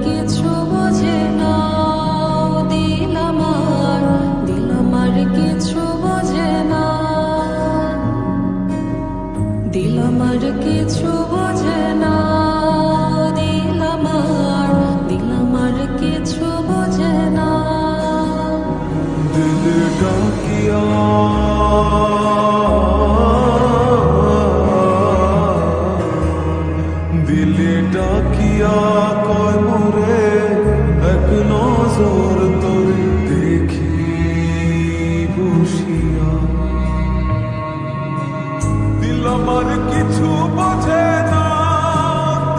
কিছু বোঝে না, দিল আমার কিছু বোঝে না, দিল আমার কিছু বোঝে না, দিল আমার কিছু বোঝে না। দিল ডাকিয়া দিলে ডাকিয়া কয় মোরে এক নজর তোরে দেখি বসিয়া। দিল আমার কিছু বোঝে না,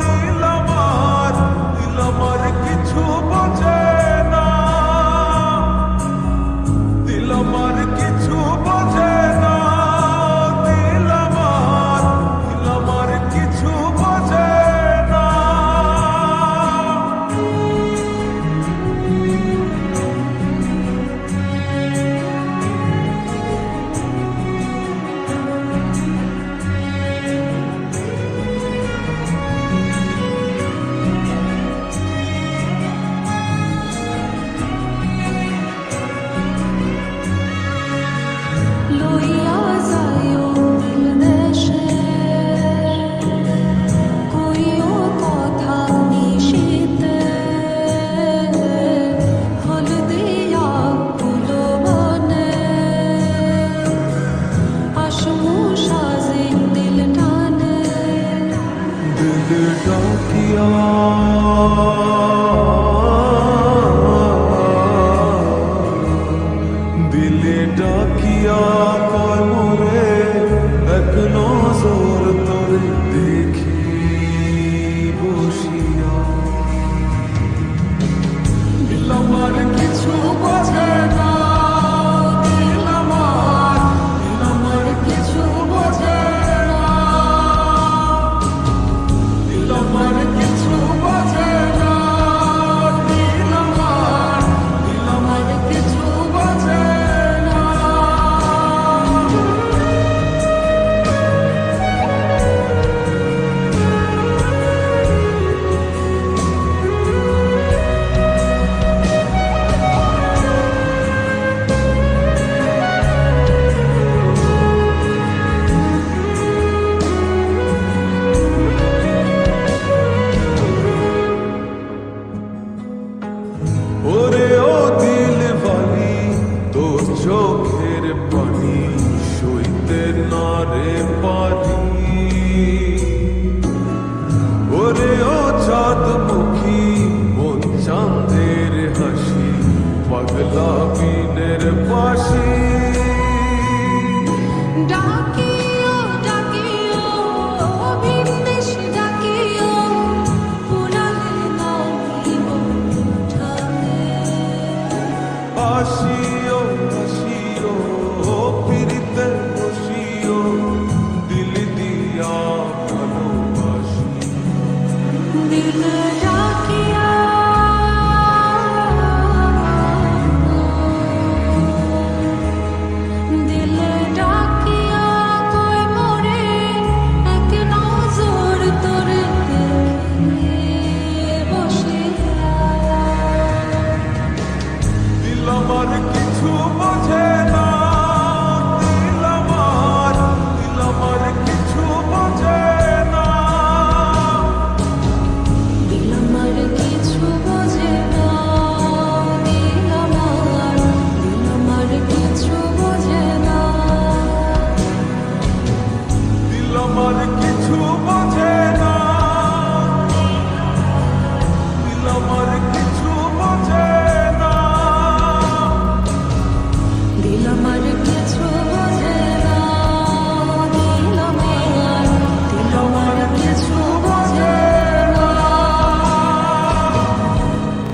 দিল আমার কিছু বোঝে না, দিল আমার কিছু বোঝে না, দিল আমার কিছু বোঝে না। লইয়া যাইও দিল দেশে, কইও কথা নিশীথে, ফল দিয়া ফুল বনে, আসমু সাজে দিল টানে। দিল ডাকিয়া দিলে ডাকিয়া কয় মোরে এক নজর তোরে দেখি বসিয়া। দিল আমার কিছু বোঝে না, দিল আমার কিছু বোঝে না, দিল আমার কিছু বোঝে না, দিল আমার কিছু বোঝে না। ওরে ও দিল বালি তোর চোখের পানি সইতে না রে পারি। ওরে ও চাঁদ মুখী মন চাঁদের হাসি পাগলা বিনের পাশি। ডাকিও ডাকিও ভিনদেশ ডাকিও, পুরালে নামিব ঠানে। আসি